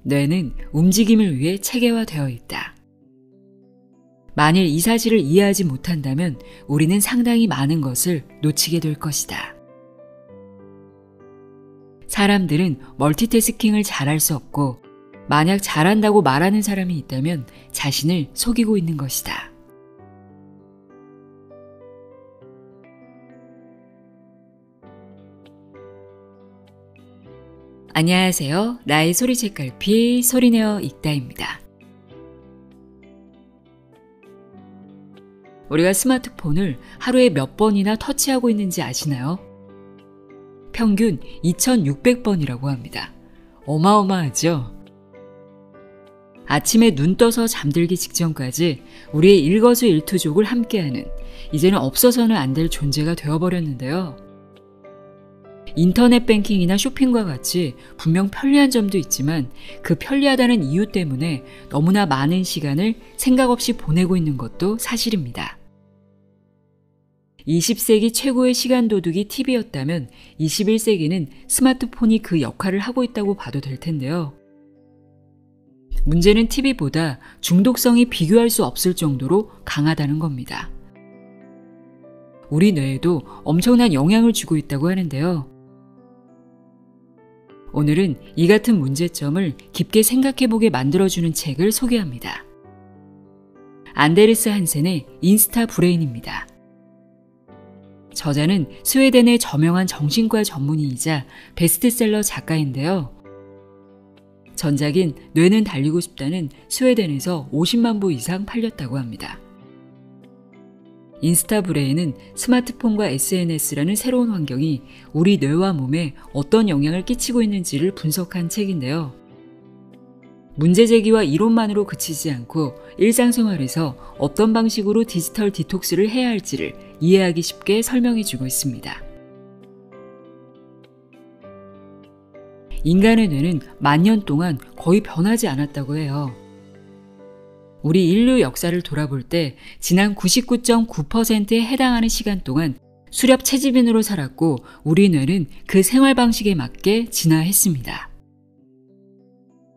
뇌는 움직임을 위해 체계화되어 있다. 만일 이 사실을 이해하지 못한다면 우리는 상당히 많은 것을 놓치게 될 것이다. 사람들은 멀티태스킹을 잘할 수 없고 만약 잘한다고 말하는 사람이 있다면 자신을 속이고 있는 것이다. 안녕하세요. 나의 소리책갈피 소리내어 읽다입니다. 우리가 스마트폰을 하루에 몇 번이나 터치하고 있는지 아시나요? 평균 2600번이라고 합니다. 어마어마하죠? 아침에 눈 떠서 잠들기 직전까지 우리의 일거수일투족을 함께하는, 이제는 없어서는 안 될 존재가 되어버렸는데요. 인터넷 뱅킹이나 쇼핑과 같이 분명 편리한 점도 있지만 그 편리하다는 이유 때문에 너무나 많은 시간을 생각 없이 보내고 있는 것도 사실입니다. 20세기 최고의 시간 도둑이 TV였다면 21세기는 스마트폰이 그 역할을 하고 있다고 봐도 될 텐데요. 문제는 TV보다 중독성이 비교할 수 없을 정도로 강하다는 겁니다. 우리 뇌에도 엄청난 영향을 주고 있다고 하는데요. 오늘은 이 같은 문제점을 깊게 생각해보게 만들어주는 책을 소개합니다. 안데르스 한센의 인스타 브레인입니다. 저자는 스웨덴의 저명한 정신과 전문의이자 베스트셀러 작가인데요. 전작인 뇌는 달리고 싶다는 스웨덴에서 50만 부 이상 팔렸다고 합니다. 인스타 브레인은 스마트폰과 SNS라는 새로운 환경이 우리 뇌와 몸에 어떤 영향을 끼치고 있는지를 분석한 책인데요. 문제 제기와 이론만으로 그치지 않고 일상생활에서 어떤 방식으로 디지털 디톡스를 해야 할지를 이해하기 쉽게 설명해주고 있습니다. 인간의 뇌는 만년 동안 거의 변하지 않았다고 해요. 우리 인류 역사를 돌아볼 때 지난 99.9%에 해당하는 시간 동안 수렵 채집인으로 살았고 우리 뇌는 그 생활 방식에 맞게 진화했습니다.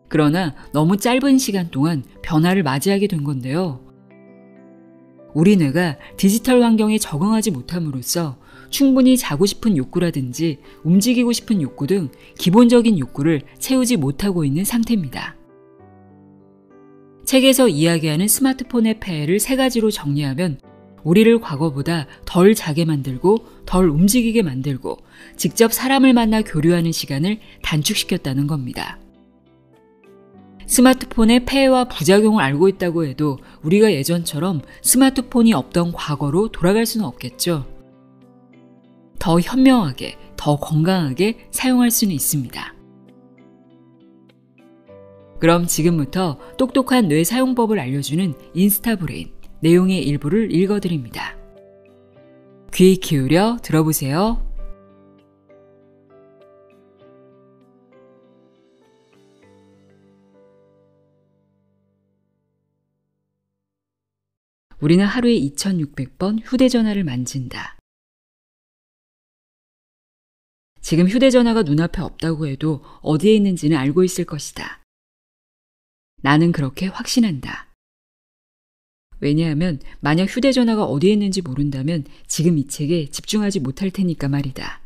그러나 너무 짧은 시간 동안 변화를 맞이하게 된 건데요. 우리 뇌가 디지털 환경에 적응하지 못함으로써 충분히 자고 싶은 욕구라든지 움직이고 싶은 욕구 등 기본적인 욕구를 채우지 못하고 있는 상태입니다. 책에서 이야기하는 스마트폰의 폐해를 3가지로 정리하면 우리를 과거보다 덜 자게 만들고 덜 움직이게 만들고 직접 사람을 만나 교류하는 시간을 단축시켰다는 겁니다. 스마트폰의 폐해와 부작용을 알고 있다고 해도 우리가 예전처럼 스마트폰이 없던 과거로 돌아갈 수는 없겠죠. 더 현명하게, 더 건강하게 사용할 수는 있습니다. 그럼 지금부터 똑똑한 뇌 사용법을 알려주는 인스타 브레인, 내용의 일부를 읽어드립니다. 귀 기울여 들어보세요. 우리는 하루에 2600번 휴대전화를 만진다. 지금 휴대전화가 눈앞에 없다고 해도 어디에 있는지는 알고 있을 것이다. 나는 그렇게 확신한다. 왜냐하면 만약 휴대전화가 어디에 있는지 모른다면 지금 이 책에 집중하지 못할 테니까 말이다.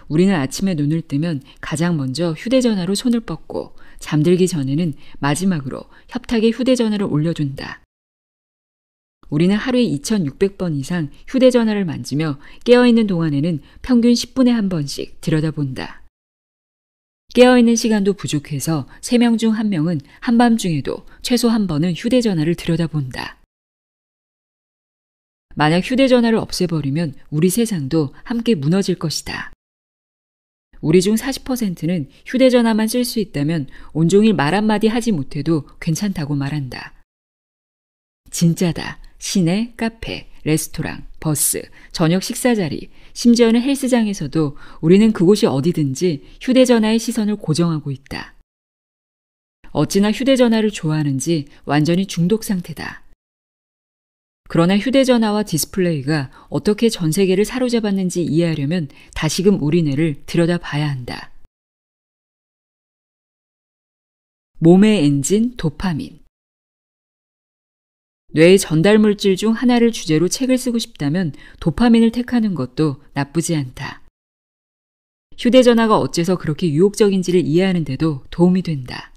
우리는 아침에 눈을 뜨면 가장 먼저 휴대전화로 손을 뻗고 잠들기 전에는 마지막으로 협탁에 휴대전화를 올려둔다. 우리는 하루에 2600번 이상 휴대전화를 만지며 깨어있는 동안에는 평균 10분에 한 번씩 들여다본다. 깨어있는 시간도 부족해서 3명 중 1명은 한밤중에도 최소 한 번은 휴대전화를 들여다본다. 만약 휴대전화를 없애버리면 우리 세상도 함께 무너질 것이다. 우리 중 40%는 휴대전화만 쓸 수 있다면 온종일 말 한마디 하지 못해도 괜찮다고 말한다. 진짜다. 시내, 카페, 레스토랑, 버스, 저녁 식사 자리, 심지어는 헬스장에서도 우리는 그곳이 어디든지 휴대전화의 시선을 고정하고 있다. 어찌나 휴대전화를 좋아하는지 완전히 중독 상태다. 그러나 휴대전화와 디스플레이가 어떻게 전 세계를 사로잡았는지 이해하려면 다시금 우리 뇌를 들여다봐야 한다. 몸의 엔진 도파민. 뇌의 전달 물질 중 하나를 주제로 책을 쓰고 싶다면 도파민을 택하는 것도 나쁘지 않다. 휴대전화가 어째서 그렇게 유혹적인지를 이해하는 데도 도움이 된다.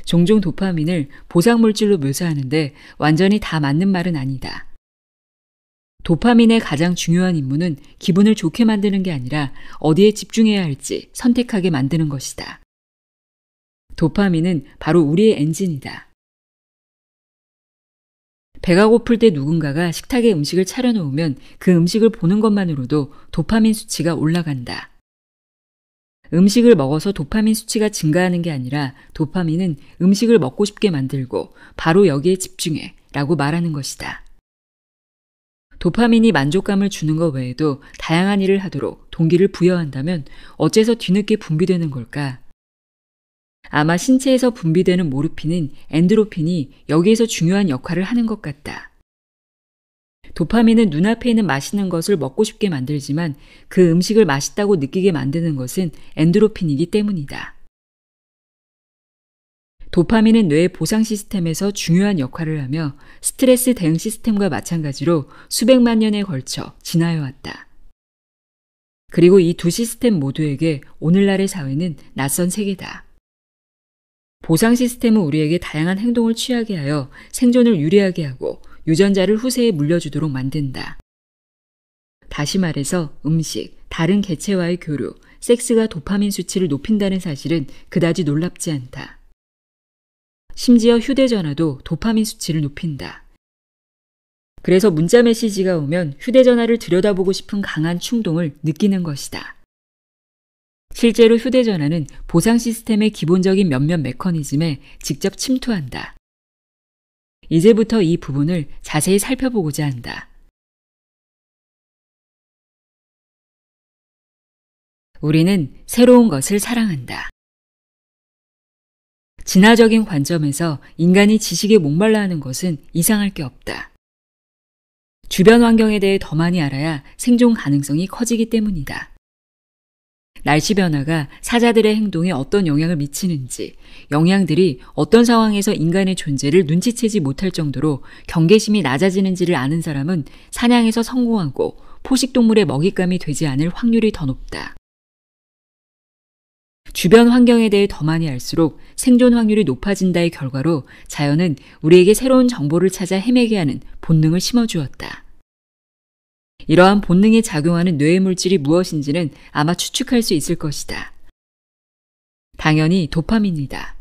종종 도파민을 보상물질로 묘사하는데 완전히 다 맞는 말은 아니다. 도파민의 가장 중요한 임무는 기분을 좋게 만드는 게 아니라 어디에 집중해야 할지 선택하게 만드는 것이다. 도파민은 바로 우리의 엔진이다. 배가 고플 때 누군가가 식탁에 음식을 차려놓으면 그 음식을 보는 것만으로도 도파민 수치가 올라간다. 음식을 먹어서 도파민 수치가 증가하는 게 아니라 도파민은 음식을 먹고 싶게 만들고 바로 여기에 집중해 라고 말하는 것이다. 도파민이 만족감을 주는 것 외에도 다양한 일을 하도록 동기를 부여한다면 어째서 뒤늦게 분비되는 걸까? 아마 신체에서 분비되는 모르핀은 엔도르핀이 여기에서 중요한 역할을 하는 것 같다. 도파민은 눈앞에 있는 맛있는 것을 먹고 싶게 만들지만 그 음식을 맛있다고 느끼게 만드는 것은 엔도르핀이기 때문이다. 도파민은 뇌의 보상 시스템에서 중요한 역할을 하며 스트레스 대응 시스템과 마찬가지로 수백만 년에 걸쳐 진화해 왔다. 그리고 이 두 시스템 모두에게 오늘날의 사회는 낯선 세계다. 보상 시스템은 우리에게 다양한 행동을 취하게 하여 생존을 유리하게 하고 유전자를 후세에 물려주도록 만든다. 다시 말해서 음식, 다른 개체와의 교류, 섹스가 도파민 수치를 높인다는 사실은 그다지 놀랍지 않다. 심지어 휴대전화도 도파민 수치를 높인다. 그래서 문자 메시지가 오면 휴대전화를 들여다보고 싶은 강한 충동을 느끼는 것이다. 실제로 휴대전화는 보상 시스템의 기본적인 몇몇 메커니즘에 직접 침투한다. 이제부터 이 부분을 자세히 살펴보고자 한다. 우리는 새로운 것을 사랑한다. 진화적인 관점에서 인간이 지식에 목말라 하는 것은 이상할 게 없다. 주변 환경에 대해 더 많이 알아야 생존 가능성이 커지기 때문이다. 날씨 변화가 사자들의 행동에 어떤 영향을 미치는지, 영양들이 어떤 상황에서 인간의 존재를 눈치채지 못할 정도로 경계심이 낮아지는지를 아는 사람은 사냥에서 성공하고 포식동물의 먹잇감이 되지 않을 확률이 더 높다. 주변 환경에 대해 더 많이 알수록 생존 확률이 높아진다의 결과로 자연은 우리에게 새로운 정보를 찾아 헤매게 하는 본능을 심어주었다. 이러한 본능에 작용하는 뇌의 물질이 무엇인지는 아마 추측할 수 있을 것이다. 당연히 도파민이다.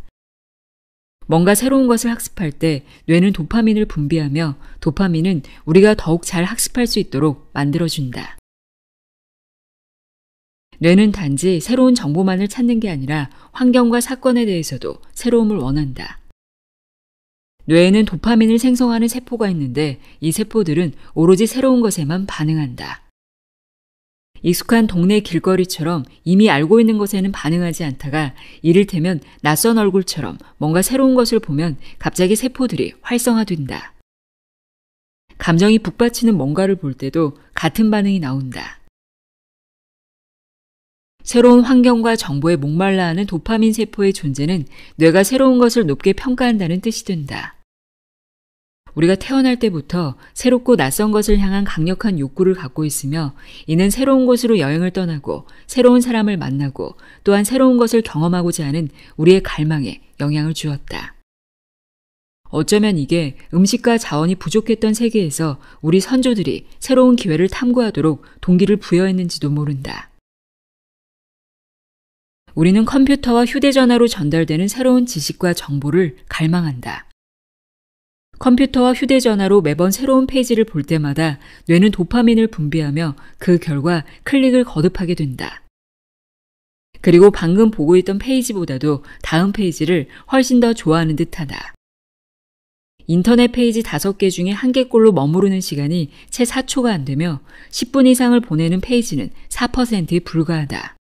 뭔가 새로운 것을 학습할 때 뇌는 도파민을 분비하며 도파민은 우리가 더욱 잘 학습할 수 있도록 만들어준다. 뇌는 단지 새로운 정보만을 찾는 게 아니라 환경과 사건에 대해서도 새로움을 원한다. 뇌에는 도파민을 생성하는 세포가 있는데 이 세포들은 오로지 새로운 것에만 반응한다. 익숙한 동네 길거리처럼 이미 알고 있는 것에는 반응하지 않다가 이를테면 낯선 얼굴처럼 뭔가 새로운 것을 보면 갑자기 세포들이 활성화된다. 감정이 북받치는 뭔가를 볼 때도 같은 반응이 나온다. 새로운 환경과 정보에 목말라 하는 도파민 세포의 존재는 뇌가 새로운 것을 높게 평가한다는 뜻이 된다. 우리가 태어날 때부터 새롭고 낯선 것을 향한 강력한 욕구를 갖고 있으며 이는 새로운 곳으로 여행을 떠나고 새로운 사람을 만나고 또한 새로운 것을 경험하고자 하는 우리의 갈망에 영향을 주었다. 어쩌면 이게 음식과 자원이 부족했던 세계에서 우리 선조들이 새로운 기회를 탐구하도록 동기를 부여했는지도 모른다. 우리는 컴퓨터와 휴대전화로 전달되는 새로운 지식과 정보를 갈망한다. 컴퓨터와 휴대전화로 매번 새로운 페이지를 볼 때마다 뇌는 도파민을 분비하며 그 결과 클릭을 거듭하게 된다. 그리고 방금 보고 있던 페이지보다도 다음 페이지를 훨씬 더 좋아하는 듯하다. 인터넷 페이지 5개 중에 1개꼴로 머무르는 시간이 채 4초가 안 되며 10분 이상을 보내는 페이지는 4%에 불과하다.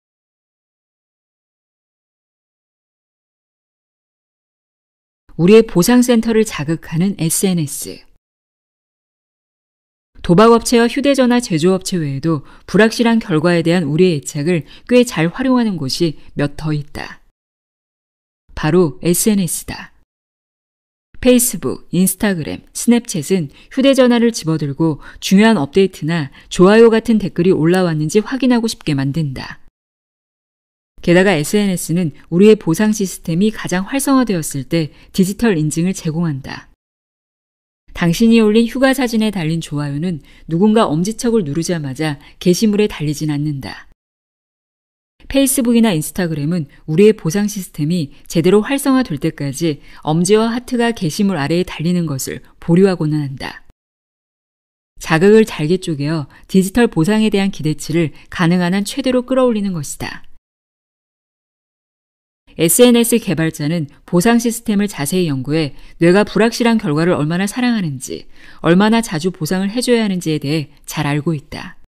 우리의 보상센터를 자극하는 SNS. 도박업체와 휴대전화 제조업체 외에도 불확실한 결과에 대한 우리의 애착을 꽤 잘 활용하는 곳이 몇 더 있다. 바로 SNS다. 페이스북, 인스타그램, 스냅챗은 휴대전화를 집어들고 중요한 업데이트나 좋아요 같은 댓글이 올라왔는지 확인하고 싶게 만든다. 게다가 SNS는 우리의 보상 시스템이 가장 활성화되었을 때 디지털 인증을 제공한다. 당신이 올린 휴가 사진에 달린 좋아요는 누군가 엄지척을 누르자마자 게시물에 달리진 않는다. 페이스북이나 인스타그램은 우리의 보상 시스템이 제대로 활성화될 때까지 엄지와 하트가 게시물 아래에 달리는 것을 보류하고는 한다. 자극을 잘게 쪼개어 디지털 보상에 대한 기대치를 가능한 한 최대로 끌어올리는 것이다. SNS 개발자는 보상 시스템을 자세히 연구해 뇌가 불확실한 결과를 얼마나 사랑하는지, 얼마나 자주 보상을 해줘야 하는지에 대해 잘 알고 있다.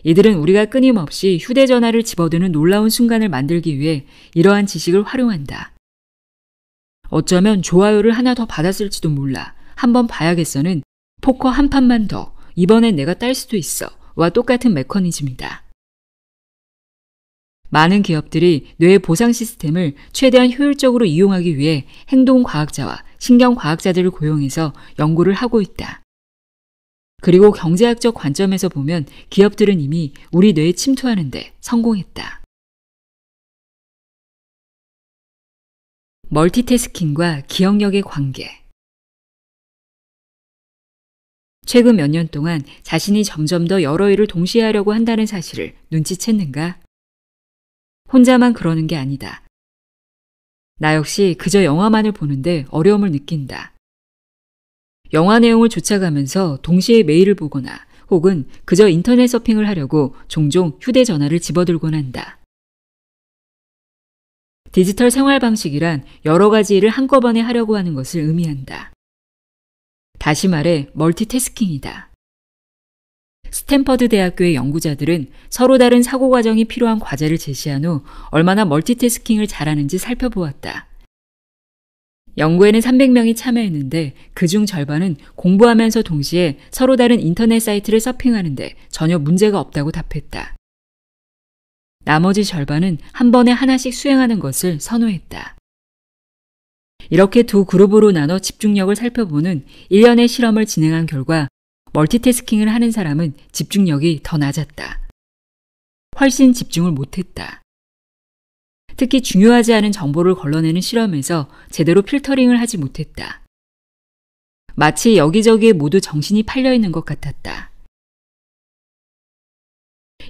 이들은 우리가 끊임없이 휴대전화를 집어드는 놀라운 순간을 만들기 위해 이러한 지식을 활용한다. 어쩌면 좋아요를 하나 더 받았을지도 몰라. 한번 봐야겠어는 포커 한 판만 더. 이번엔 내가 딸 수도 있어. 와 똑같은 메커니즘이다. 많은 기업들이 뇌의 보상 시스템을 최대한 효율적으로 이용하기 위해 행동과학자와 신경과학자들을 고용해서 연구를 하고 있다. 그리고 경제학적 관점에서 보면 기업들은 이미 우리 뇌에 침투하는 데 성공했다. 멀티태스킹과 기억력의 관계. 최근 몇 년 동안 자신이 점점 더 여러 일을 동시에 하려고 한다는 사실을 눈치챘는가? 혼자만 그러는 게 아니다. 나 역시 그저 영화만을 보는데 어려움을 느낀다. 영화 내용을 쫓아가면서 동시에 메일을 보거나 혹은 그저 인터넷 서핑을 하려고 종종 휴대전화를 집어들곤 한다. 디지털 생활 방식이란 여러 가지 일을 한꺼번에 하려고 하는 것을 의미한다. 다시 말해 멀티태스킹이다. 스탠퍼드 대학교의 연구자들은 서로 다른 사고 과정이 필요한 과제를 제시한 후 얼마나 멀티태스킹을 잘하는지 살펴보았다. 연구에는 300명이 참여했는데 그중 절반은 공부하면서 동시에 서로 다른 인터넷 사이트를 서핑하는데 전혀 문제가 없다고 답했다. 나머지 절반은 한 번에 하나씩 수행하는 것을 선호했다. 이렇게 두 그룹으로 나눠 집중력을 살펴보는 1년의 실험을 진행한 결과 멀티태스킹을 하는 사람은 집중력이 더 낮았다. 훨씬 집중을 못했다. 특히 중요하지 않은 정보를 걸러내는 실험에서 제대로 필터링을 하지 못했다. 마치 여기저기에 모두 정신이 팔려있는 것 같았다.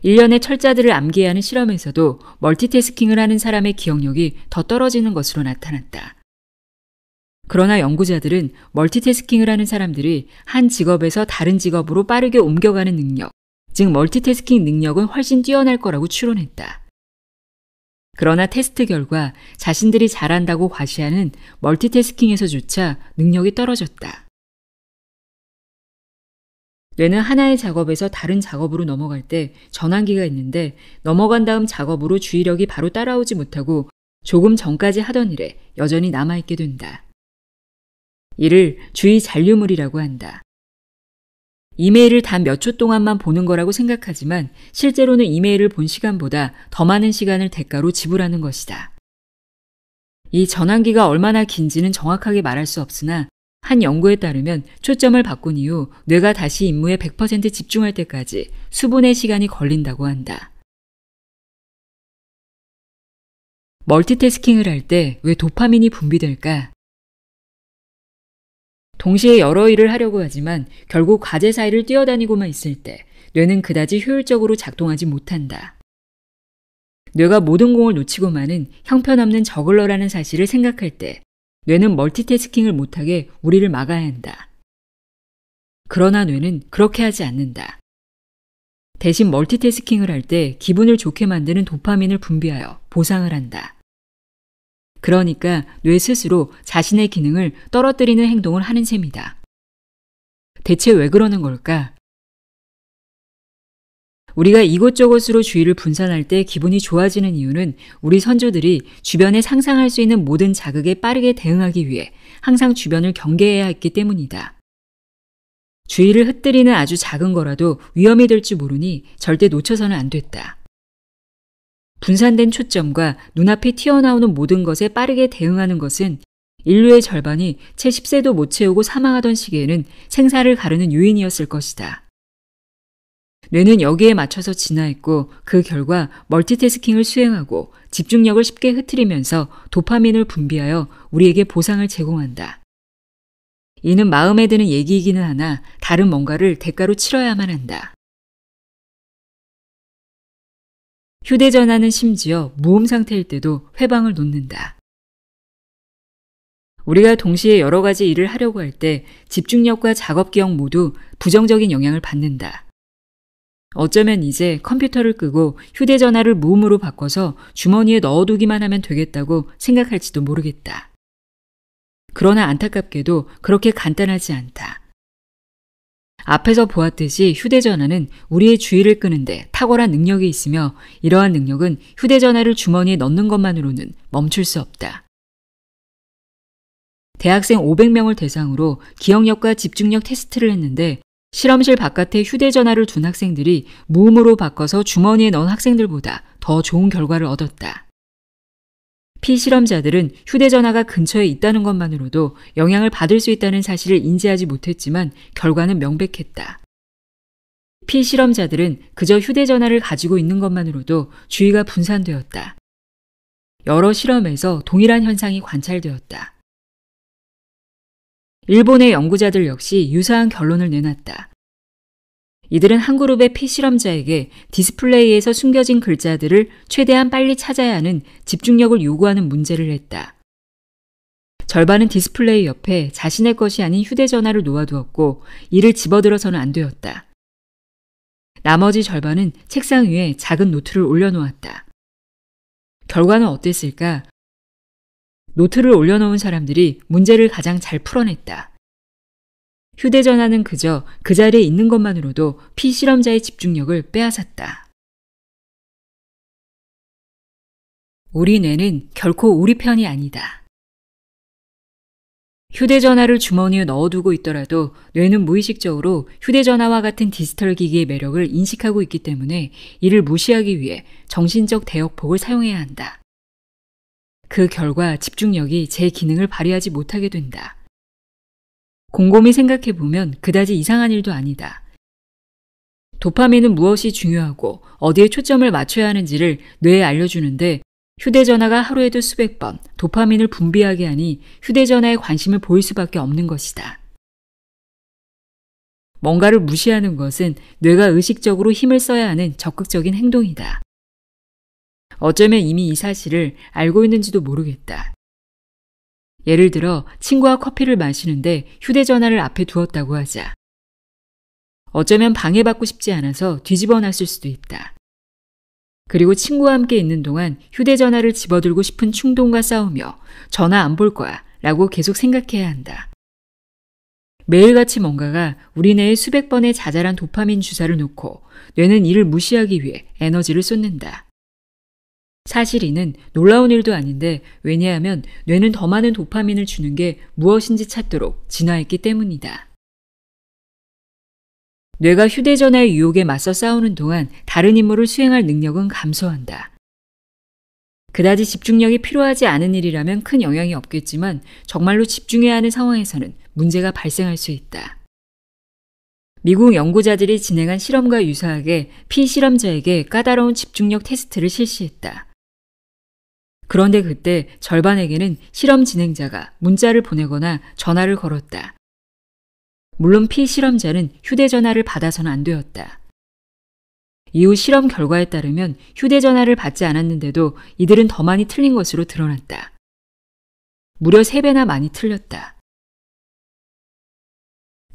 1년의 철자들을 암기하는 실험에서도 멀티태스킹을 하는 사람의 기억력이 더 떨어지는 것으로 나타났다. 그러나 연구자들은 멀티태스킹을 하는 사람들이 한 직업에서 다른 직업으로 빠르게 옮겨가는 능력, 즉 멀티태스킹 능력은 훨씬 뛰어날 거라고 추론했다. 그러나 테스트 결과 자신들이 잘한다고 과시하는 멀티태스킹에서조차 능력이 떨어졌다. 뇌는 하나의 작업에서 다른 작업으로 넘어갈 때 전환기가 있는데 넘어간 다음 작업으로 주의력이 바로 따라오지 못하고 조금 전까지 하던 일에 여전히 남아있게 된다. 이를 주의 잔류물이라고 한다. 이메일을 단 몇 초 동안만 보는 거라고 생각하지만 실제로는 이메일을 본 시간보다 더 많은 시간을 대가로 지불하는 것이다. 이 전환기가 얼마나 긴지는 정확하게 말할 수 없으나 한 연구에 따르면 초점을 바꾼 이후 뇌가 다시 임무에 100% 집중할 때까지 수분의 시간이 걸린다고 한다. 멀티태스킹을 할 때 왜 도파민이 분비될까? 동시에 여러 일을 하려고 하지만 결국 과제 사이를 뛰어다니고만 있을 때 뇌는 그다지 효율적으로 작동하지 못한다. 뇌가 모든 공을 놓치고 마는 형편없는 저글러라는 사실을 생각할 때 뇌는 멀티태스킹을 못하게 우리를 막아야 한다. 그러나 뇌는 그렇게 하지 않는다. 대신 멀티태스킹을 할 때 기분을 좋게 만드는 도파민을 분비하여 보상을 한다. 그러니까 뇌 스스로 자신의 기능을 떨어뜨리는 행동을 하는 셈이다. 대체 왜 그러는 걸까? 우리가 이곳저곳으로 주의를 분산할 때 기분이 좋아지는 이유는 우리 선조들이 주변에 상상할 수 있는 모든 자극에 빠르게 대응하기 위해 항상 주변을 경계해야 했기 때문이다. 주의를 흩뜨리는 아주 작은 거라도 위험이 될 줄 모르니 절대 놓쳐서는 안 됐다. 분산된 초점과 눈앞에 튀어나오는 모든 것에 빠르게 대응하는 것은 인류의 절반이 채 10세도 못 채우고 사망하던 시기에는 생사를 가르는 요인이었을 것이다. 뇌는 여기에 맞춰서 진화했고 그 결과 멀티태스킹을 수행하고 집중력을 쉽게 흐트리면서 도파민을 분비하여 우리에게 보상을 제공한다. 이는 마음에 드는 얘기이기는 하나 다른 뭔가를 대가로 치러야만 한다. 휴대전화는 심지어 무음 상태일 때도 회방을 놓는다. 우리가 동시에 여러 가지 일을 하려고 할 때 집중력과 작업 기억 모두 부정적인 영향을 받는다. 어쩌면 이제 컴퓨터를 끄고 휴대전화를 무음으로 바꿔서 주머니에 넣어두기만 하면 되겠다고 생각할지도 모르겠다. 그러나 안타깝게도 그렇게 간단하지 않다. 앞에서 보았듯이 휴대전화는 우리의 주의를 끄는데 탁월한 능력이 있으며 이러한 능력은 휴대전화를 주머니에 넣는 것만으로는 멈출 수 없다. 대학생 500명을 대상으로 기억력과 집중력 테스트를 했는데 실험실 바깥에 휴대전화를 둔 학생들이 무음으로 바꿔서 주머니에 넣은 학생들보다 더 좋은 결과를 얻었다. 피실험자들은 휴대전화가 근처에 있다는 것만으로도 영향을 받을 수 있다는 사실을 인지하지 못했지만 결과는 명백했다. 피실험자들은 그저 휴대전화를 가지고 있는 것만으로도 주의가 분산되었다. 여러 실험에서 동일한 현상이 관찰되었다. 일본의 연구자들 역시 유사한 결론을 내놨다. 이들은 한 그룹의 피실험자에게 디스플레이에서 숨겨진 글자들을 최대한 빨리 찾아야 하는 집중력을 요구하는 문제를 했다. 절반은 디스플레이 옆에 자신의 것이 아닌 휴대전화를 놓아두었고 이를 집어들어서는 안 되었다. 나머지 절반은 책상 위에 작은 노트를 올려놓았다. 결과는 어땠을까? 노트를 올려놓은 사람들이 문제를 가장 잘 풀어냈다. 휴대전화는 그저 그 자리에 있는 것만으로도 피실험자의 집중력을 빼앗았다. 우리 뇌는 결코 우리 편이 아니다. 휴대전화를 주머니에 넣어두고 있더라도 뇌는 무의식적으로 휴대전화와 같은 디지털 기기의 매력을 인식하고 있기 때문에 이를 무시하기 위해 정신적 대역폭을 사용해야 한다. 그 결과 집중력이 제 기능을 발휘하지 못하게 된다. 곰곰이 생각해보면 그다지 이상한 일도 아니다. 도파민은 무엇이 중요하고 어디에 초점을 맞춰야 하는지를 뇌에 알려주는데 휴대전화가 하루에도 수백 번 도파민을 분비하게 하니 휴대전화에 관심을 보일 수밖에 없는 것이다. 뭔가를 무시하는 것은 뇌가 의식적으로 힘을 써야 하는 적극적인 행동이다. 어쩌면 이미 이 사실을 알고 있는지도 모르겠다. 예를 들어 친구와 커피를 마시는데 휴대전화를 앞에 두었다고 하자. 어쩌면 방해받고 싶지 않아서 뒤집어 놨을 수도 있다. 그리고 친구와 함께 있는 동안 휴대전화를 집어들고 싶은 충동과 싸우며 전화 안 볼 거야 라고 계속 생각해야 한다. 매일같이 뭔가가 우리 뇌에 수백 번의 자잘한 도파민 주사를 놓고 뇌는 이를 무시하기 위해 에너지를 쏟는다. 사실 이는 놀라운 일도 아닌데 왜냐하면 뇌는 더 많은 도파민을 주는 게 무엇인지 찾도록 진화했기 때문이다. 뇌가 휴대전화의 유혹에 맞서 싸우는 동안 다른 임무를 수행할 능력은 감소한다. 그다지 집중력이 필요하지 않은 일이라면 큰 영향이 없겠지만 정말로 집중해야 하는 상황에서는 문제가 발생할 수 있다. 미국 연구자들이 진행한 실험과 유사하게 피실험자에게 까다로운 집중력 테스트를 실시했다. 그런데 그때 절반에게는 실험 진행자가 문자를 보내거나 전화를 걸었다. 물론 피실험자는 휴대전화를 받아서는 안 되었다. 이후 실험 결과에 따르면 휴대전화를 받지 않았는데도 이들은 더 많이 틀린 것으로 드러났다. 무려 3배나 많이 틀렸다.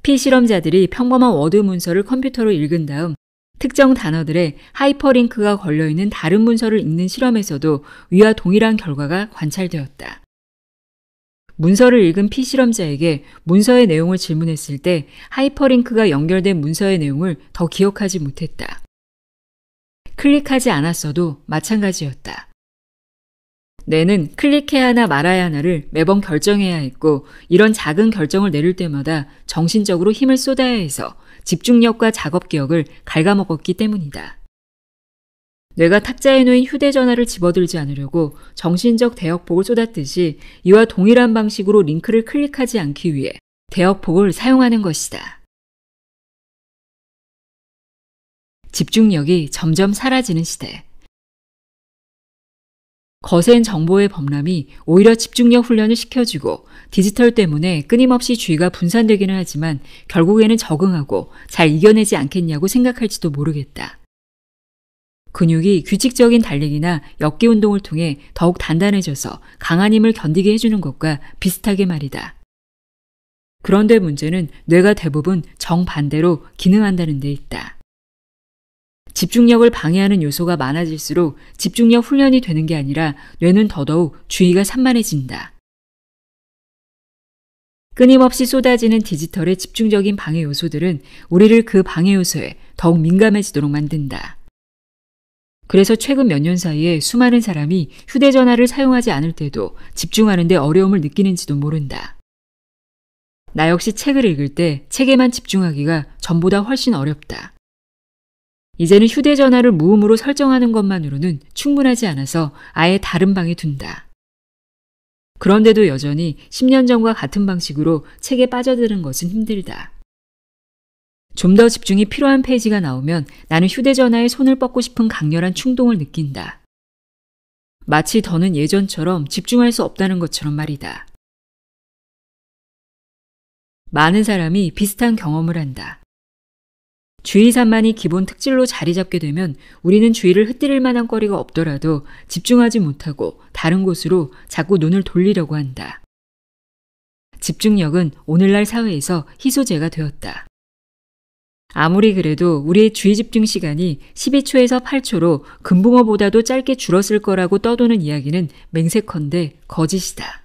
피실험자들이 평범한 워드 문서를 컴퓨터로 읽은 다음 특정 단어들에 하이퍼링크가 걸려있는 다른 문서를 읽는 실험에서도 위와 동일한 결과가 관찰되었다. 문서를 읽은 피실험자에게 문서의 내용을 질문했을 때 하이퍼링크가 연결된 문서의 내용을 더 기억하지 못했다. 클릭하지 않았어도 마찬가지였다. 뇌는 클릭해야 하나 말아야 하나를 매번 결정해야 했고 이런 작은 결정을 내릴 때마다 정신적으로 힘을 쏟아야 해서 집중력과 작업 기억을 갉아먹었기 때문이다. 뇌가 탁자에 놓인 휴대전화를 집어들지 않으려고 정신적 대역폭을 쏟았듯이 이와 동일한 방식으로 링크를 클릭하지 않기 위해 대역폭을 사용하는 것이다. 집중력이 점점 사라지는 시대. 거센 정보의 범람이 오히려 집중력 훈련을 시켜주고 디지털 때문에 끊임없이 주의가 분산되기는 하지만 결국에는 적응하고 잘 이겨내지 않겠냐고 생각할지도 모르겠다. 근육이 규칙적인 달리기나 엮기 운동을 통해 더욱 단단해져서 강한 힘을 견디게 해주는 것과 비슷하게 말이다. 그런데 문제는 뇌가 대부분 정반대로 기능한다는 데 있다. 집중력을 방해하는 요소가 많아질수록 집중력 훈련이 되는 게 아니라 뇌는 더더욱 주의가 산만해진다. 끊임없이 쏟아지는 디지털의 집중적인 방해 요소들은 우리를 그 방해 요소에 더욱 민감해지도록 만든다. 그래서 최근 몇 년 사이에 수많은 사람이 휴대전화를 사용하지 않을 때도 집중하는 데 어려움을 느끼는지도 모른다. 나 역시 책을 읽을 때 책에만 집중하기가 전보다 훨씬 어렵다. 이제는 휴대전화를 무음으로 설정하는 것만으로는 충분하지 않아서 아예 다른 방에 둔다. 그런데도 여전히 10년 전과 같은 방식으로 책에 빠져드는 것은 힘들다. 좀 더 집중이 필요한 페이지가 나오면 나는 휴대전화에 손을 뻗고 싶은 강렬한 충동을 느낀다. 마치 더는 예전처럼 집중할 수 없다는 것처럼 말이다. 많은 사람이 비슷한 경험을 한다. 주의 산만이 기본 특질로 자리 잡게 되면 우리는 주의를 흩뜨릴 만한 거리가 없더라도 집중하지 못하고 다른 곳으로 자꾸 눈을 돌리려고 한다. 집중력은 오늘날 사회에서 희소제가 되었다. 아무리 그래도 우리의 주의 집중 시간이 12초에서 8초로 금붕어보다도 짧게 줄었을 거라고 떠도는 이야기는 맹세컨대 거짓이다.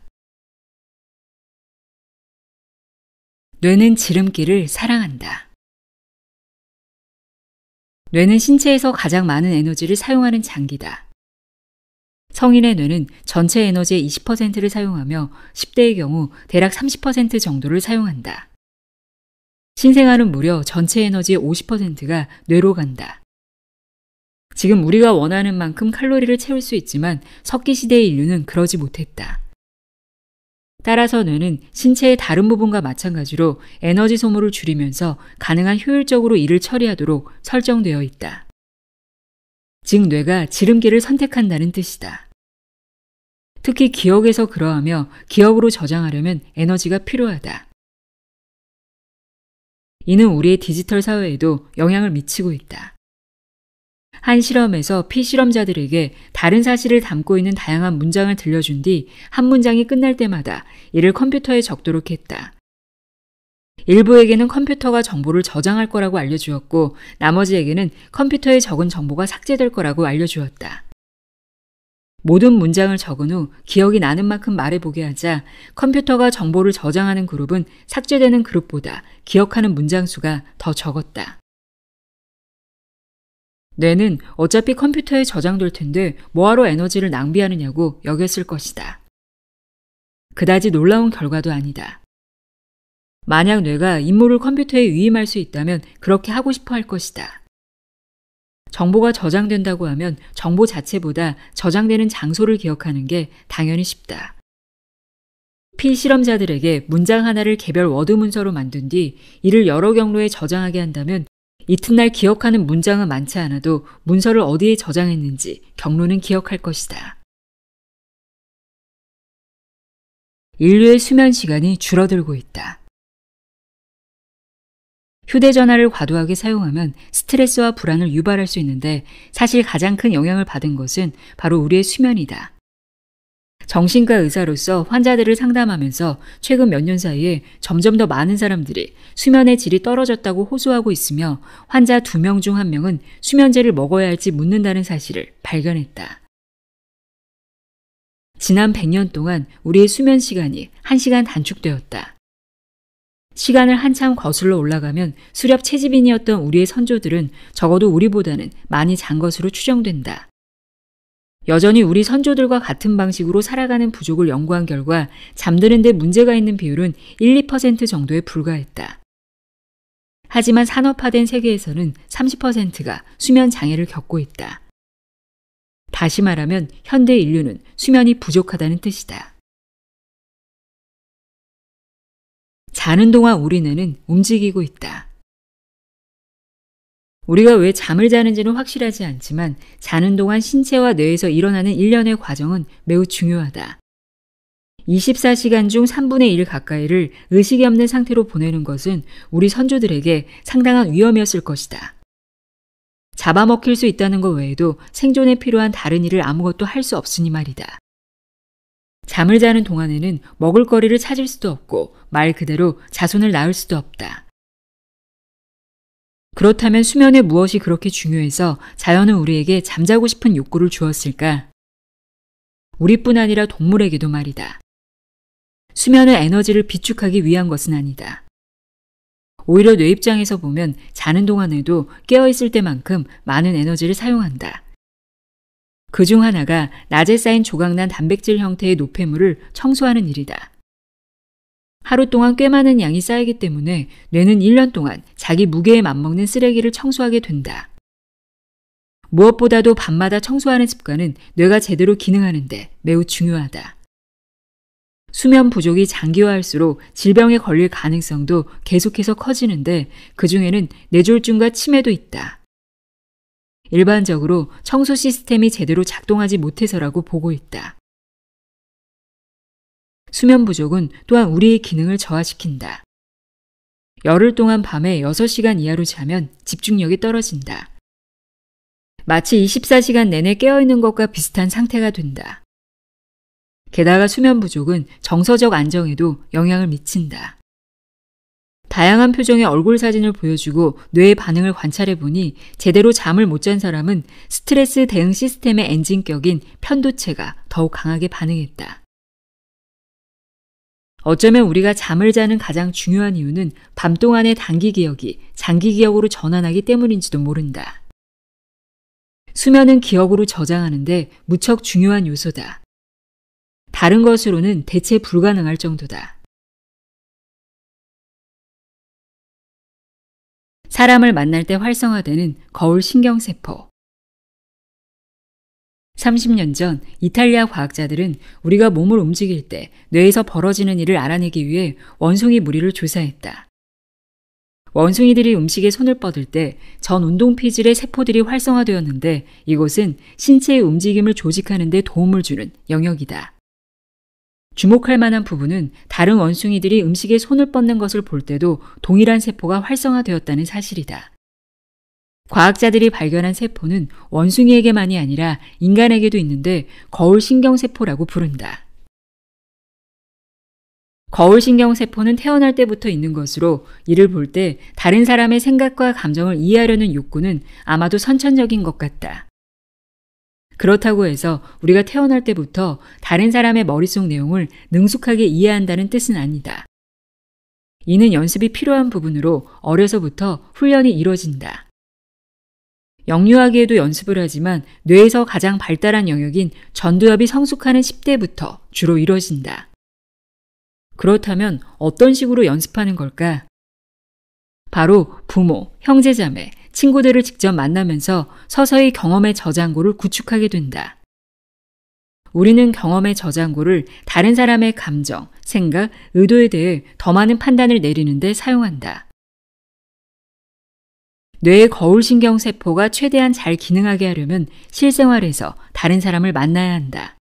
뇌는 지름길을 사랑한다. 뇌는 신체에서 가장 많은 에너지를 사용하는 장기다. 성인의 뇌는 전체 에너지의 20%를 사용하며 10대의 경우 대략 30% 정도를 사용한다. 신생아는 무려 전체 에너지의 50%가 뇌로 간다. 지금 우리가 원하는 만큼 칼로리를 채울 수 있지만 석기 시대의 인류는 그러지 못했다. 따라서 뇌는 신체의 다른 부분과 마찬가지로 에너지 소모를 줄이면서 가능한 효율적으로 일을 처리하도록 설정되어 있다. 즉 뇌가 지름길을 선택한다는 뜻이다. 특히 기억에서 그러하며 기억으로 저장하려면 에너지가 필요하다. 이는 우리의 디지털 사회에도 영향을 미치고 있다. 한 실험에서 피실험자들에게 다른 사실을 담고 있는 다양한 문장을 들려준 뒤 한 문장이 끝날 때마다 이를 컴퓨터에 적도록 했다. 일부에게는 컴퓨터가 정보를 저장할 거라고 알려주었고 나머지에게는 컴퓨터에 적은 정보가 삭제될 거라고 알려주었다. 모든 문장을 적은 후 기억이 나는 만큼 말해보게 하자 컴퓨터가 정보를 저장하는 그룹은 삭제되는 그룹보다 기억하는 문장 수가 더 적었다. 뇌는 어차피 컴퓨터에 저장될 텐데 뭐하러 에너지를 낭비하느냐고 여겼을 것이다. 그다지 놀라운 결과도 아니다. 만약 뇌가 임무를 컴퓨터에 위임할 수 있다면 그렇게 하고 싶어 할 것이다. 정보가 저장된다고 하면 정보 자체보다 저장되는 장소를 기억하는 게 당연히 쉽다. 피실험자들에게 문장 하나를 개별 워드 문서로 만든 뒤 이를 여러 경로에 저장하게 한다면 이튿날 기억하는 문장은 많지 않아도 문서를 어디에 저장했는지 경로는 기억할 것이다. 인류의 수면 시간이 줄어들고 있다. 휴대전화를 과도하게 사용하면 스트레스와 불안을 유발할 수 있는데 사실 가장 큰 영향을 받은 것은 바로 우리의 수면이다. 정신과 의사로서 환자들을 상담하면서 최근 몇 년 사이에 점점 더 많은 사람들이 수면의 질이 떨어졌다고 호소하고 있으며 환자 2명 중 1명은 수면제를 먹어야 할지 묻는다는 사실을 발견했다. 지난 100년 동안 우리의 수면 시간이 1시간 단축되었다. 시간을 한참 거슬러 올라가면 수렵 채집인이었던 우리의 선조들은 적어도 우리보다는 많이 잔 것으로 추정된다. 여전히 우리 선조들과 같은 방식으로 살아가는 부족을 연구한 결과 잠드는 데 문제가 있는 비율은 1, 2% 정도에 불과했다. 하지만 산업화된 세계에서는 30%가 수면 장애를 겪고 있다. 다시 말하면 현대 인류는 수면이 부족하다는 뜻이다. 자는 동안 우리 뇌는 움직이고 있다. 우리가 왜 잠을 자는지는 확실하지 않지만 자는 동안 신체와 뇌에서 일어나는 일련의 과정은 매우 중요하다. 24시간 중 3분의 1 가까이를 의식이 없는 상태로 보내는 것은 우리 선조들에게 상당한 위험이었을 것이다. 잡아먹힐 수 있다는 것 외에도 생존에 필요한 다른 일을 아무것도 할 수 없으니 말이다. 잠을 자는 동안에는 먹을거리를 찾을 수도 없고 말 그대로 자손을 낳을 수도 없다. 그렇다면 수면에 무엇이 그렇게 중요해서 자연은 우리에게 잠자고 싶은 욕구를 주었을까? 우리뿐 아니라 동물에게도 말이다. 수면의 에너지를 비축하기 위한 것은 아니다. 오히려 뇌 입장에서 보면 자는 동안에도 깨어있을 때만큼 많은 에너지를 사용한다. 그중 하나가 낮에 쌓인 조각난 단백질 형태의 노폐물을 청소하는 일이다. 하루 동안 꽤 많은 양이 쌓이기 때문에 뇌는 1년 동안 자기 무게에 맞먹는 쓰레기를 청소하게 된다. 무엇보다도 밤마다 청소하는 습관은 뇌가 제대로 기능하는데 매우 중요하다. 수면 부족이 장기화할수록 질병에 걸릴 가능성도 계속해서 커지는데 그중에는 뇌졸중과 치매도 있다. 일반적으로 청소 시스템이 제대로 작동하지 못해서라고 보고 있다. 수면 부족은 또한 우리의 기능을 저하시킨다. 열흘 동안 밤에 6시간 이하로 자면 집중력이 떨어진다. 마치 24시간 내내 깨어있는 것과 비슷한 상태가 된다. 게다가 수면 부족은 정서적 안정에도 영향을 미친다. 다양한 표정의 얼굴 사진을 보여주고 뇌의 반응을 관찰해보니 제대로 잠을 못 잔 사람은 스트레스 대응 시스템의 엔진격인 편도체가 더욱 강하게 반응했다. 어쩌면 우리가 잠을 자는 가장 중요한 이유는 밤 동안의 단기 기억이 장기 기억으로 전환하기 때문인지도 모른다. 수면은 기억으로 저장하는데 무척 중요한 요소다. 다른 것으로는 대체 불가능할 정도다. 사람을 만날 때 활성화되는 거울 신경세포. 30년 전 이탈리아 과학자들은 우리가 몸을 움직일 때 뇌에서 벌어지는 일을 알아내기 위해 원숭이 무리를 조사했다. 원숭이들이 음식에 손을 뻗을 때 전 운동피질의 세포들이 활성화되었는데 이곳은 신체의 움직임을 조직하는 데 도움을 주는 영역이다. 주목할 만한 부분은 다른 원숭이들이 음식에 손을 뻗는 것을 볼 때도 동일한 세포가 활성화되었다는 사실이다. 과학자들이 발견한 세포는 원숭이에게만이 아니라 인간에게도 있는데 거울신경세포라고 부른다. 거울신경세포는 태어날 때부터 있는 것으로 이를 볼 때 다른 사람의 생각과 감정을 이해하려는 욕구는 아마도 선천적인 것 같다. 그렇다고 해서 우리가 태어날 때부터 다른 사람의 머릿속 내용을 능숙하게 이해한다는 뜻은 아니다. 이는 연습이 필요한 부분으로 어려서부터 훈련이 이뤄진다. 영유아기에도 연습을 하지만 뇌에서 가장 발달한 영역인 전두엽이 성숙하는 10대부터 주로 이뤄진다. 그렇다면 어떤 식으로 연습하는 걸까? 바로 부모, 형제자매, 친구들을 직접 만나면서 서서히 경험의 저장고를 구축하게 된다. 우리는 경험의 저장고를 다른 사람의 감정, 생각, 의도에 대해 더 많은 판단을 내리는 데 사용한다. 뇌의 거울신경세포가 최대한 잘 기능하게 하려면 실생활에서 다른 사람을 만나야 한다.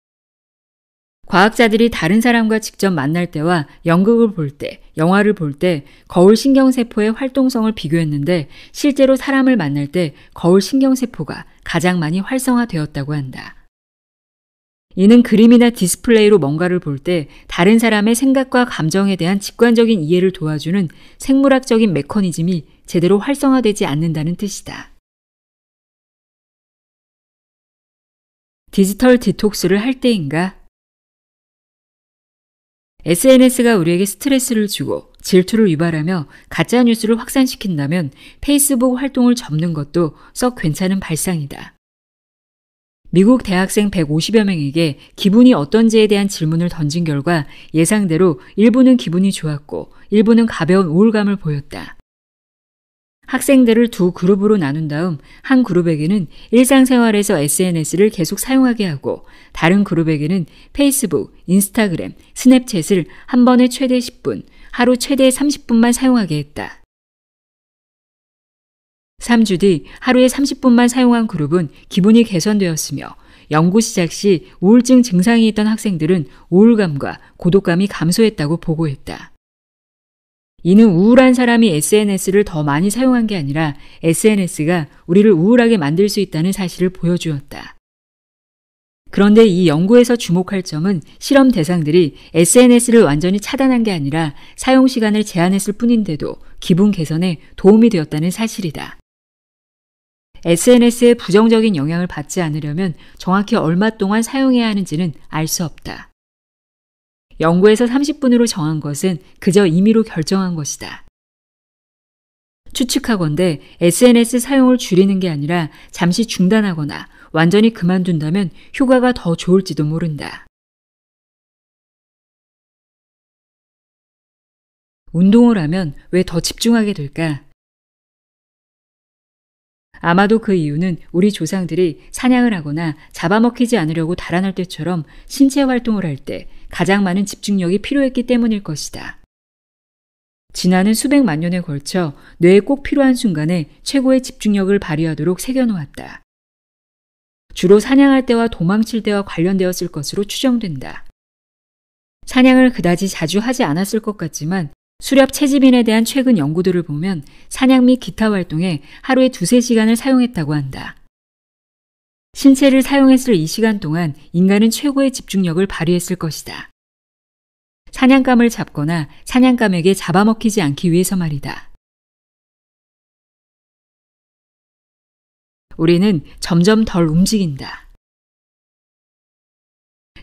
과학자들이 다른 사람과 직접 만날 때와 연극을 볼 때, 영화를 볼 때 거울신경세포의 활동성을 비교했는데 실제로 사람을 만날 때 거울신경세포가 가장 많이 활성화되었다고 한다. 이는 그림이나 디스플레이로 뭔가를 볼 때 다른 사람의 생각과 감정에 대한 직관적인 이해를 도와주는 생물학적인 메커니즘이 제대로 활성화되지 않는다는 뜻이다. 디지털 디톡스를 할 때인가? SNS가 우리에게 스트레스를 주고 질투를 유발하며 가짜뉴스를 확산시킨다면 페이스북 활동을 접는 것도 썩 괜찮은 발상이다. 미국 대학생 150여 명에게 기분이 어떤지에 대한 질문을 던진 결과 예상대로 일부는 기분이 좋았고 일부는 가벼운 우울감을 보였다. 학생들을 두 그룹으로 나눈 다음 한 그룹에게는 일상생활에서 SNS를 계속 사용하게 하고 다른 그룹에게는 페이스북, 인스타그램, 스냅챗을 한 번에 최대 10분, 하루 최대 30분만 사용하게 했다. 3주 뒤 하루에 30분만 사용한 그룹은 기분이 개선되었으며 연구 시작 시 우울증 증상이 있던 학생들은 우울감과 고독감이 감소했다고 보고했다. 이는 우울한 사람이 SNS를 더 많이 사용한 게 아니라 SNS가 우리를 우울하게 만들 수 있다는 사실을 보여주었다. 그런데 이 연구에서 주목할 점은 실험 대상들이 SNS를 완전히 차단한 게 아니라 사용 시간을 제한했을 뿐인데도 기분 개선에 도움이 되었다는 사실이다. SNS의 부정적인 영향을 받지 않으려면 정확히 얼마 동안 사용해야 하는지는 알 수 없다. 연구에서 30분으로 정한 것은 그저 임의로 결정한 것이다. 추측하건대 SNS 사용을 줄이는 게 아니라 잠시 중단하거나 완전히 그만둔다면 효과가 더 좋을지도 모른다. 운동을 하면 왜 더 집중하게 될까? 아마도 그 이유는 우리 조상들이 사냥을 하거나 잡아먹히지 않으려고 달아날 때처럼 신체 활동을 할 때 가장 많은 집중력이 필요했기 때문일 것이다. 진화는 수백만 년에 걸쳐 뇌에 꼭 필요한 순간에 최고의 집중력을 발휘하도록 새겨놓았다. 주로 사냥할 때와 도망칠 때와 관련되었을 것으로 추정된다. 사냥을 그다지 자주 하지 않았을 것 같지만 수렵 채집인에 대한 최근 연구들을 보면 사냥 및 기타 활동에 하루에 2-3시간을 사용했다고 한다. 신체를 사용했을 이 시간 동안 인간은 최고의 집중력을 발휘했을 것이다. 사냥감을 잡거나 사냥감에게 잡아먹히지 않기 위해서 말이다. 우리는 점점 덜 움직인다.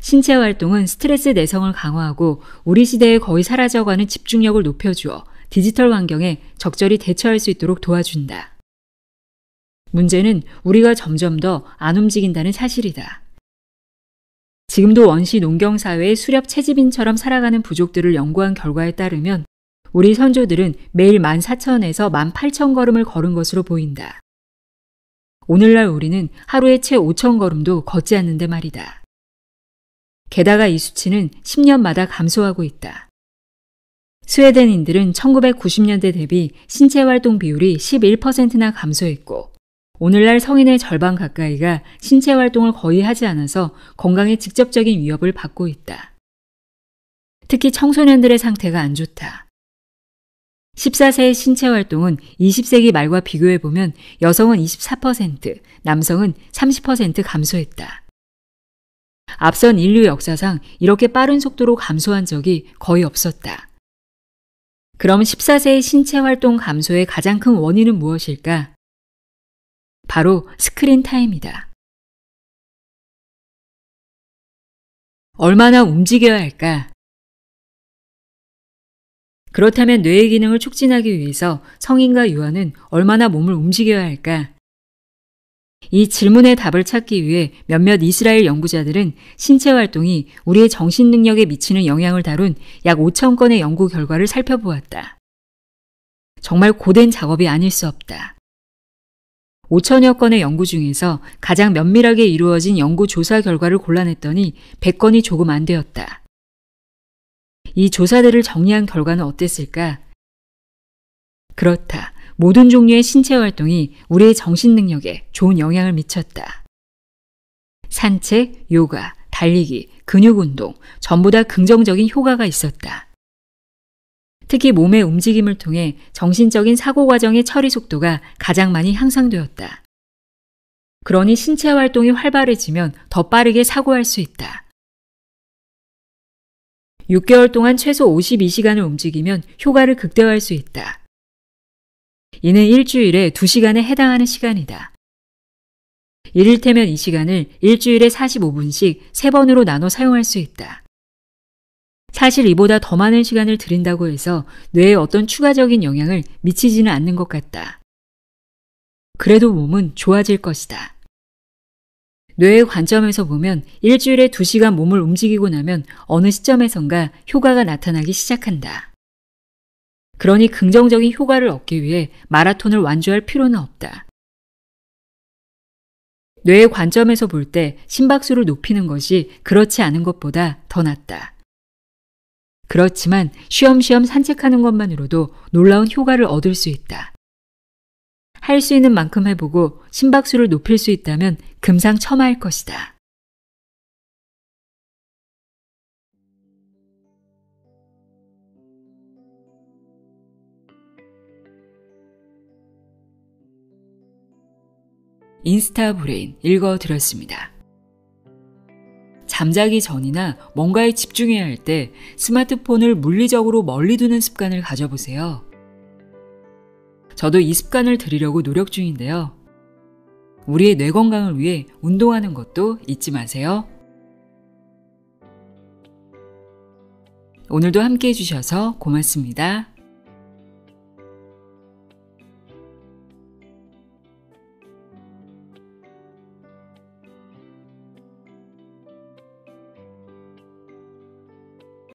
신체 활동은 스트레스 내성을 강화하고 우리 시대에 거의 사라져가는 집중력을 높여주어 디지털 환경에 적절히 대처할 수 있도록 도와준다. 문제는 우리가 점점 더 안 움직인다는 사실이다. 지금도 원시 농경 사회의 수렵 채집인처럼 살아가는 부족들을 연구한 결과에 따르면 우리 선조들은 매일 14,000에서 18,000걸음을 걸은 것으로 보인다. 오늘날 우리는 하루에 채 5,000걸음도 걷지 않는데 말이다. 게다가 이 수치는 10년마다 감소하고 있다. 스웨덴인들은 1990년대 대비 신체 활동 비율이 11%나 감소했고 오늘날 성인의 절반 가까이가 신체 활동을 거의 하지 않아서 건강에 직접적인 위협을 받고 있다. 특히 청소년들의 상태가 안 좋다. 14세의 신체 활동은 20세기 말과 비교해보면 여성은 24%, 남성은 30% 감소했다. 앞선 인류 역사상 이렇게 빠른 속도로 감소한 적이 거의 없었다. 그럼 14세의 신체 활동 감소의 가장 큰 원인은 무엇일까? 바로 스크린 타임이다. 얼마나 움직여야 할까? 그렇다면 뇌의 기능을 촉진하기 위해서 성인과 유아는 얼마나 몸을 움직여야 할까? 이 질문의 답을 찾기 위해 몇몇 이스라엘 연구자들은 신체 활동이 우리의 정신 능력에 미치는 영향을 다룬 약 5,000건의 연구 결과를 살펴보았다. 정말 고된 작업이 아닐 수 없다. 5,000여 건의 연구 중에서 가장 면밀하게 이루어진 연구 조사 결과를 골라냈더니 100건이 조금 안 되었다. 이 조사들을 정리한 결과는 어땠을까? 그렇다. 모든 종류의 신체 활동이 우리의 정신 능력에 좋은 영향을 미쳤다. 산책, 요가, 달리기, 근육 운동, 전부 다 긍정적인 효과가 있었다. 특히 몸의 움직임을 통해 정신적인 사고 과정의 처리 속도가 가장 많이 향상되었다. 그러니 신체 활동이 활발해지면 더 빠르게 사고할 수 있다. 6개월 동안 최소 52시간을 움직이면 효과를 극대화할 수 있다. 이는 일주일에 2시간에 해당하는 시간이다. 이를테면 이 시간을 일주일에 45분씩 3번으로 나눠 사용할 수 있다. 사실 이보다 더 많은 시간을 들인다고 해서 뇌에 어떤 추가적인 영향을 미치지는 않는 것 같다. 그래도 몸은 좋아질 것이다. 뇌의 관점에서 보면 일주일에 2시간 몸을 움직이고 나면 어느 시점에선가 효과가 나타나기 시작한다. 그러니 긍정적인 효과를 얻기 위해 마라톤을 완주할 필요는 없다. 뇌의 관점에서 볼 때 심박수를 높이는 것이 그렇지 않은 것보다 더 낫다. 그렇지만 쉬엄쉬엄 산책하는 것만으로도 놀라운 효과를 얻을 수 있다. 할 수 있는 만큼 해보고 심박수를 높일 수 있다면 금상첨화일 것이다. 인스타 브레인 읽어드렸습니다. 잠자기 전이나 뭔가에 집중해야 할 때 스마트폰을 물리적으로 멀리 두는 습관을 가져보세요. 저도 이 습관을 들이려고 노력 중인데요. 우리의 뇌 건강을 위해 운동하는 것도 잊지 마세요. 오늘도 함께 해주셔서 고맙습니다.